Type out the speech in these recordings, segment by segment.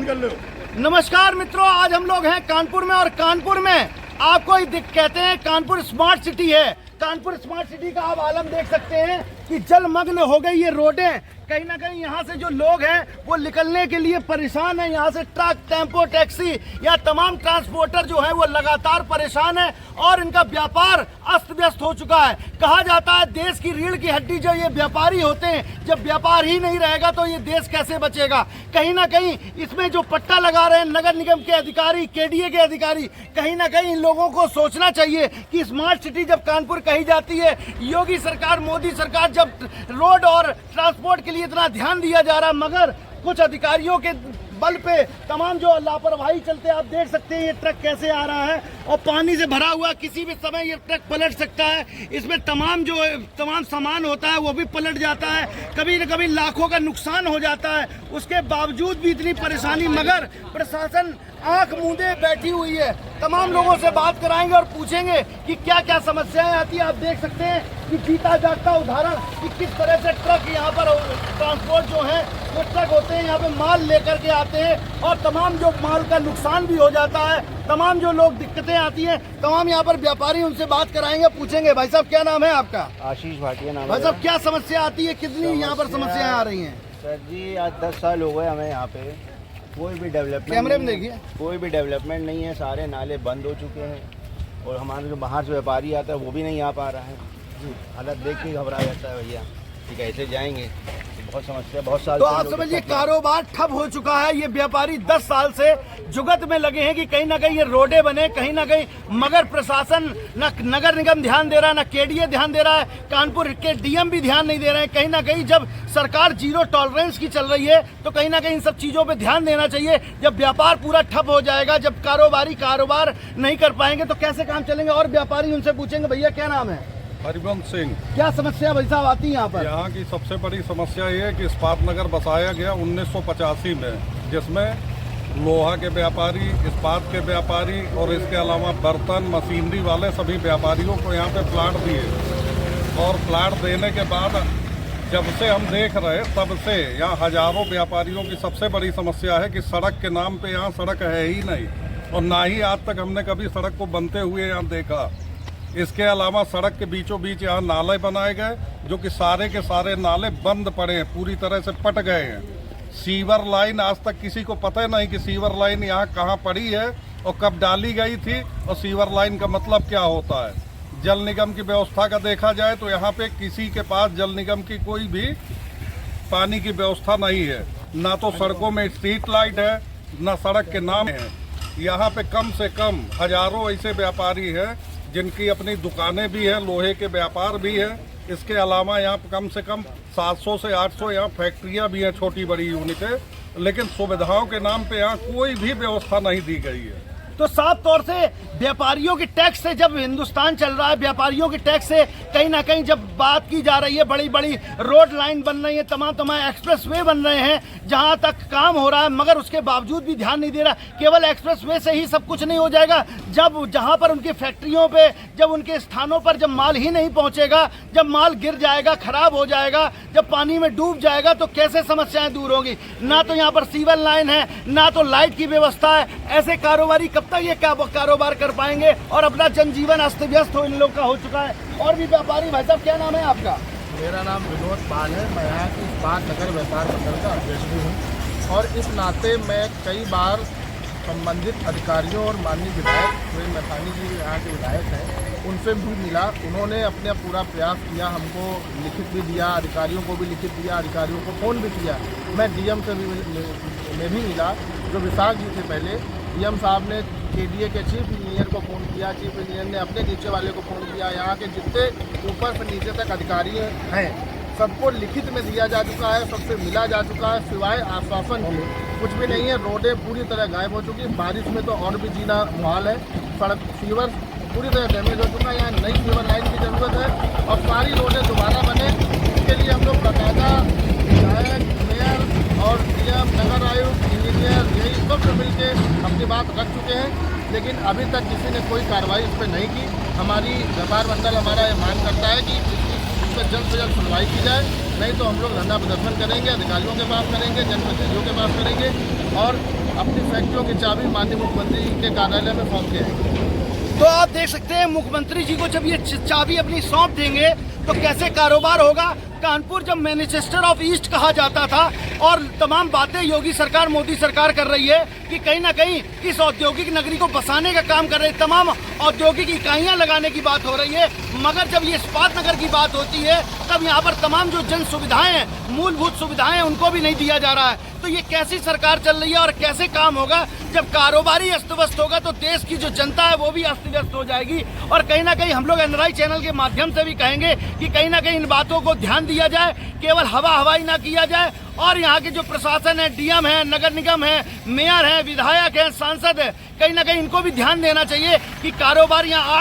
कर लो। नमस्कार मित्रों, आज हम लोग हैं कानपुर में और कानपुर में आपको कहते हैं कानपुर स्मार्ट सिटी है। कानपुर स्मार्ट सिटी का आप आलम देख सकते हैं कि जलमग्न हो गई ये रोडें। कहीं ना कहीं यहाँ से जो लोग हैं वो निकलने के लिए परेशान है। यहाँ से ट्रक, टेम्पो, टैक्सी या तमाम ट्रांसपोर्टर जो है वो लगातार परेशान है और इनका व्यापार अस्त व्यस्त हो चुका है। कहा जाता है देश की रीढ़ की हड्डी जो ये व्यापारी होते हैं, जब व्यापार ही नहीं रहेगा तो ये देश कैसे बचेगा। कहीं ना कहीं इसमें जो पट्टा लगा रहे हैं नगर निगम के अधिकारी, केडीए के अधिकारी, कहीं ना कहीं इन लोगों को सोचना चाहिए कि स्मार्ट सिटी जब कानपुर कही जाती है, योगी सरकार, मोदी सरकार, जब रोड और ट्रांसपोर्ट के लिए इतना ध्यान दिया जा रहा, मगर कुछ अधिकारियों के बल पे तमाम जो लापरवाही चलते, आप देख सकते हैं ये ट्रक कैसे आ रहा है और पानी से भरा हुआ, किसी भी समय ये ट्रक पलट सकता है। इसमें तमाम सामान होता है वो भी पलट जाता है, कभी न कभी लाखों का नुकसान हो जाता है। उसके बावजूद भी इतनी परेशानी, मगर प्रशासन आंख मूंदे बैठी हुई है। तमाम लोगों से बात कराएंगे और पूछेंगे कि क्या क्या समस्याएं आती है। आप देख सकते हैं कि जीता जागता उदाहरण कि किस तरह से ट्रक यहाँ पर ट्रांसपोर्ट जो है वो ट्रक होते हैं, यहाँ पे माल लेकर के आते हैं और तमाम जो माल का नुकसान भी हो जाता है। तमाम जो लोग दिक्कतें आती हैं, तमाम यहाँ पर व्यापारी, उनसे बात कराएंगे, पूछेंगे। भाई साहब क्या नाम है आपका? आशीष भाटिया नाम है। भाई साहब क्या समस्या आती है, कितनी यहाँ पर समस्याएं आ रही हैं? सर जी आज 10 साल हो गए हमें यहाँ पे कोई भी डेवलपमेंट, कैमरे में देखिए, कोई भी डेवलपमेंट नहीं है। सारे नाले बंद हो चुके हैं और हमारे जो बाहर से व्यापारी आता है वो भी नहीं आ पा रहा है। हालत देख के घबरा जाता है भैया कि कैसे जाएंगे। बहुत समस्या, बहुत साल। तो आप समझिए कारोबार ठप हो चुका है। ये व्यापारी 10 साल से जुगत में लगे हैं कि कहीं ना कहीं ये रोडें बने, कहीं ना कहीं, मगर प्रशासन न नगर निगम ध्यान दे रहा है, न केडीए ध्यान दे रहा है, कानपुर के डीएम भी ध्यान नहीं दे रहे हैं। कहीं ना कहीं जब सरकार जीरो टॉलरेंस की चल रही है तो कहीं ना कहीं इन सब चीजों पे ध्यान देना चाहिए। जब व्यापार पूरा ठप हो जाएगा, जब कारोबार नहीं कर पाएंगे तो कैसे काम चलेंगे। और व्यापारी, उनसे पूछेंगे। भैया क्या नाम है? हरिवंश सिंह। क्या समस्या भाई साहब आती है यहाँ पर? यहाँ की सबसे बड़ी समस्या ये है कि इस्पात नगर बसाया गया 1985 में, जिसमें लोहा के व्यापारी, इस्पात के व्यापारी और इसके अलावा बर्तन, मशीनरी वाले सभी व्यापारियों को यहाँ पे प्लाट दिए। और प्लाट देने के बाद जब से हम देख रहे तब से यहाँ हजारों व्यापारियों की सबसे बड़ी समस्या है कि सड़क के नाम पे यहाँ सड़क है ही नहीं और ना ही आज तक हमने कभी सड़क को बनते हुए यहाँ देखा। इसके अलावा सड़क के बीचों बीच यहाँ नाले बनाए गए जो कि सारे के सारे नाले बंद पड़े हैं, पूरी तरह से पट गए हैं। सीवर लाइन आज तक किसी को पता नहीं कि सीवर लाइन यहाँ कहाँ पड़ी है और कब डाली गई थी और सीवर लाइन का मतलब क्या होता है। जल निगम की व्यवस्था का देखा जाए तो यहाँ पे किसी के पास जल निगम की कोई भी पानी की व्यवस्था नहीं है, ना तो सड़कों में स्ट्रीट लाइट है, ना सड़क के नाम है। यहाँ पे कम से कम हजारों ऐसे व्यापारी हैं जिनकी अपनी दुकानें भी हैं, लोहे के व्यापार भी है। इसके अलावा यहाँ कम से कम 700 से 800 यहाँ फैक्ट्रियाँ भी हैं, छोटी बड़ी यूनिटें, लेकिन सुविधाओं के नाम पे यहाँ कोई भी व्यवस्था नहीं दी गई है। तो साफ तौर से व्यापारियों के टैक्स से, जब हिंदुस्तान चल रहा है, व्यापारियों के टैक्स से कहीं ना कहीं जब बात की जा रही है, बड़ी बड़ी रोड लाइन बन रही है, तमाम एक्सप्रेस वे बन रहे हैं, जहां तक काम हो रहा है, मगर उसके बावजूद भी ध्यान नहीं दे रहा। केवल एक्सप्रेस वे से ही सब कुछ नहीं हो जाएगा। जब जहां पर उनकी फैक्ट्रियों पे, जब उनके स्थानों पर जब माल ही नहीं पहुंचेगा, जब माल गिर जाएगा, खराब हो जाएगा, जब पानी में डूब जाएगा तो कैसे समस्याएं दूर होगी। ना तो यहाँ पर सीवर लाइन है, ना तो लाइट की व्यवस्था है। ऐसे कारोबारी कब तक ये कारोबार कर पाएंगे और अपना जनजीवन अस्त व्यस्त हो इन लोग का हो चुका है। और भी व्यापारी। भाई साहब क्या नाम है आपका? मेरा नाम विनोद पाल है। मैं यहाँ की इस्पात नगर व्यापार मंडल का अध्यक्ष भी हूँ और इस नाते मैं कई बार संबंधित अधिकारियों और माननीय विधायक सुरेंद्र मैथानी जी यहाँ के विधायक हैं, उनसे भी मिला। उन्होंने अपने पूरा प्रयास किया, हमको लिखित भी दिया, अधिकारियों को भी लिखित दिया, अधिकारियों को फ़ोन भी किया। मैं डीएम से भी मिला जो विशाख जी थे पहले। डीएम साहब ने केडीए के चीफ इंजीनियर को फ़ोन किया, चीफ इंजीनियर ने अपने नीचे वाले को फ़ोन किया। यहाँ के जितने ऊपर से नीचे तक अधिकारी हैं सबको लिखित में दिया जा चुका है, सबसे मिला जा चुका है, सिवाय आश्वासन के कुछ भी नहीं है। रोडें पूरी तरह गायब हो चुकी, बारिश में तो और भी जीना मुहाल है। सड़क, सीवर पूरी तरह डैमेज हो चुका है। यहाँ नई सीवर लाइन की ज़रूरत है और सारी रोडें दोबारा बने, इसके लिए हम लोग बाकायदा विधायक, मेयर और डीएम, नगर आयुक्त, इंजीनियर, यही सब मिल के अपनी बात रख चुके हैं, लेकिन अभी तक किसी ने कोई कार्रवाई इस पर नहीं की। हमारी व्यापार मंडल हमारा ये मांग करता है कि इस पर जल्द से जल्द सुनवाई की जाए, नहीं तो हम लोग धरना प्रदर्शन करेंगे, अधिकारियों के पास करेंगे, जनप्रतिनिधियों के पास करेंगे और अपनी फैक्ट्रियों की चाबी माननीय मुख्यमंत्री के कार्यालय में सौंप के आएंगे। तो आप देख सकते हैं मुख्यमंत्री जी को जब ये चाबी अपनी सौंप देंगे तो कैसे कारोबार होगा। कानपुर जब मैनचेस्टर ऑफ ईस्ट कहा जाता था और तमाम बातें योगी सरकार मोदी सरकार कर रही है कि कहीं ना कहीं इस औद्योगिक नगरी को बसाने का काम कर रही है, तमाम औद्योगिक इकाइयां लगाने की बात हो रही है, मगर जब ये इस्पात नगर की बात होती है तब यहाँ पर तमाम जो जन सुविधाएं हैं, मूलभूत सुविधाएं हैं, उनको भी नहीं दिया जा रहा है। तो ये कैसी सरकार चल रही है और कैसे काम होगा? जब कारोबारी अस्त व्यस्त होगा तो देश की जो जनता है वो भी अस्त व्यस्त हो जाएगी। और कहीं ना कहीं हम लोग एनआरआई चैनल के माध्यम से भी कहेंगे कि कहीं ना कहीं इन बातों को ध्यान दिया जाए, केवल हवाई ना किया जाए। और यहाँ के जो प्रशासन है, डीएम है, नगर निगम है, मेयर है, विधायक है, सांसद है, कहीं ना कहीं इनको भी ध्यान देना चाहिए कि कारोबार यहाँ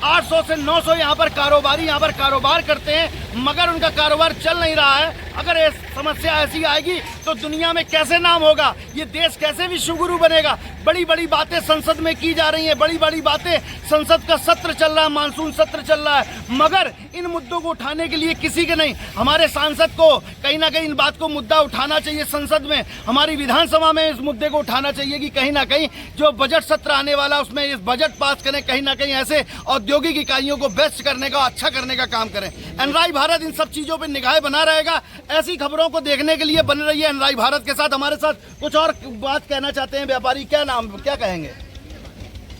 800 से 900 यहाँ पर कारोबारी यहाँ पर कारोबार करते हैं, मगर उनका कारोबार चल नहीं रहा है। अगर ये समस्या ऐसी आएगी तो दुनिया में कैसे नाम होगा, ये देश कैसे विश्वगुरु बनेगा। बड़ी बड़ी बातें संसद में की जा रही हैं, बड़ी बड़ी बातें, संसद का सत्र चल रहा है, मानसून सत्र चल रहा है, मगर इन मुद्दों को उठाने के लिए किसी के नहीं। हमारे सांसद को कहीं ना कहीं इन बात को मुद्दा उठाना चाहिए संसद में, हमारी विधानसभा में इस मुद्दे को उठाना चाहिए कि कहीं ना कहीं जो बजट सत्र आने वाला उसमें इस बजट पास करें, कहीं ना कहीं ऐसे औद्योगिक इकाइयों को बेस्ट करने का, अच्छा करने का काम करें। एनआरआई भारत इन सब चीजों पर निगाहें बना रहेगा। ऐसी खबरों को देखने के लिए बन रही है एनआरआई भारत के साथ। हमारे साथ कुछ और बात कहना चाहते हैं व्यापारी, क्या कहेंगे?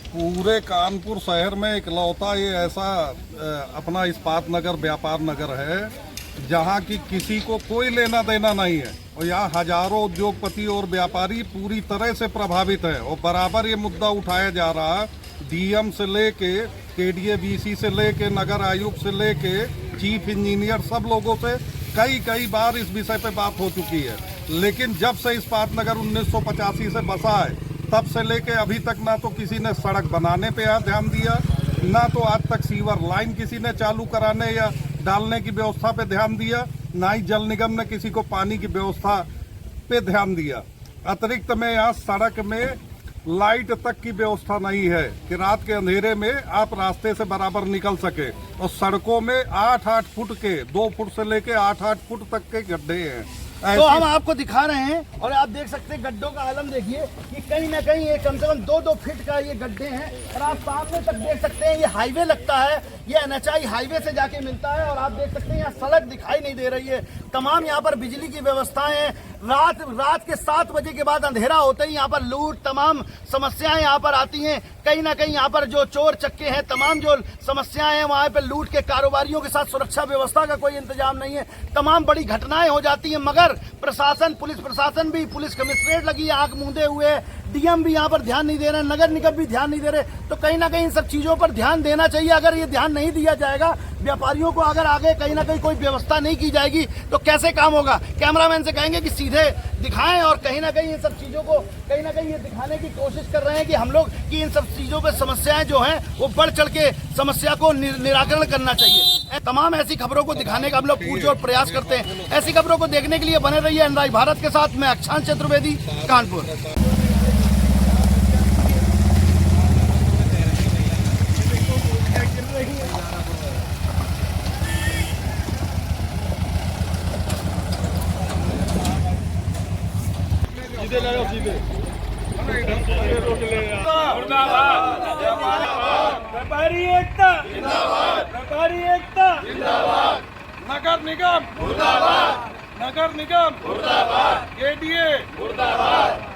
पूरे कानपुर शहर में इकलौता ये ऐसा अपना इस्पात नगर व्यापार नगर है जहाँ की किसी को कोई लेना देना नहीं है, और यहाँ हजारों उद्योगपति और व्यापारी पूरी तरह से प्रभावित है। और बराबर ये मुद्दा उठाया जा रहा है, डीएम से लेके केडीए-बीसी से लेके नगर आयुक्त से लेके चीफ इंजीनियर, सब लोगों से कई बार इस विषय पे बात हो चुकी है। लेकिन जब से इस्पात नगर 1985 से बसा है तब से लेके अभी तक ना तो किसी ने सड़क बनाने पे ध्यान दिया, ना तो आज तक सीवर लाइन किसी ने चालू कराने या डालने की व्यवस्था पे ध्यान दिया, ना ही जल निगम ने किसी को पानी की व्यवस्था पे ध्यान दिया। अतिरिक्त में यहाँ सड़क में लाइट तक की व्यवस्था नहीं है कि रात के अंधेरे में आप रास्ते से बराबर निकल सके। और सड़कों में 8-8 फुट के, 2 फुट से लेके 8-8 फुट तक के गड्ढे हैं। तो हम आपको दिखा रहे हैं और आप देख सकते हैं गड्ढों का आलम देखिए कि कहीं ना कहीं ये कम से कम 2-2 फीट का ये गड्ढे हैं। और आप सामने तक देख सकते हैं ये हाईवे लगता है, ये एनएचआई हाईवे से जाके मिलता है। और आप देख सकते हैं यहाँ सड़क दिखाई नहीं दे रही है। तमाम यहाँ पर बिजली की व्यवस्थाएं हैं। रात के 7 बजे के बाद अंधेरा होते ही यहाँ पर लूट, तमाम समस्याएं यहाँ पर आती हैं। कहीं ना कहीं यहाँ पर जो चोर चक्के हैं, तमाम जो समस्याएं हैं वहाँ पर लूट के, कारोबारियों के साथ सुरक्षा व्यवस्था का कोई इंतजाम नहीं है, तमाम बड़ी घटनाएं हो जाती हैं। मगर प्रशासन, पुलिस प्रशासन भी, पुलिस कमिश्नरेट लगी आंख मूंदे हुए, डीएम भी यहाँ पर ध्यान नहीं दे रहे, नगर निगम भी ध्यान नहीं दे रहे। तो कहीं ना कहीं इन सब चीजों पर ध्यान देना चाहिए। अगर ये ध्यान नहीं दिया जाएगा, व्यापारियों को अगर आगे कहीं ना कहीं कोई व्यवस्था नहीं की जाएगी तो कैसे काम होगा? कैमरामैन से कहेंगे कि सीधे दिखाएं। और कहीं ना कहीं इन सब चीजों को कहीं ना कहीं ये दिखाने की कोशिश कर रहे हैं कि हम लोग कि इन सब चीजों पर समस्याएं जो हैं वो बढ़ चढ़ के समस्या को निराकरण करना चाहिए। तमाम ऐसी खबरों को दिखाने का हम लोग पूरे और प्रयास करते हैं। ऐसी खबरों को देखने के लिए बने रहिए एनआरआई भारत के साथ। मैं अक्षांश चतुर्वेदी, कानपुर। व्यापारी एकता जिंदाबाद, व्यापारी एकता जिंदाबाद, नगर निगम मुर्दाबाद, नगर निगम मुर्दाबाद, केडीए मुर्दाबाद।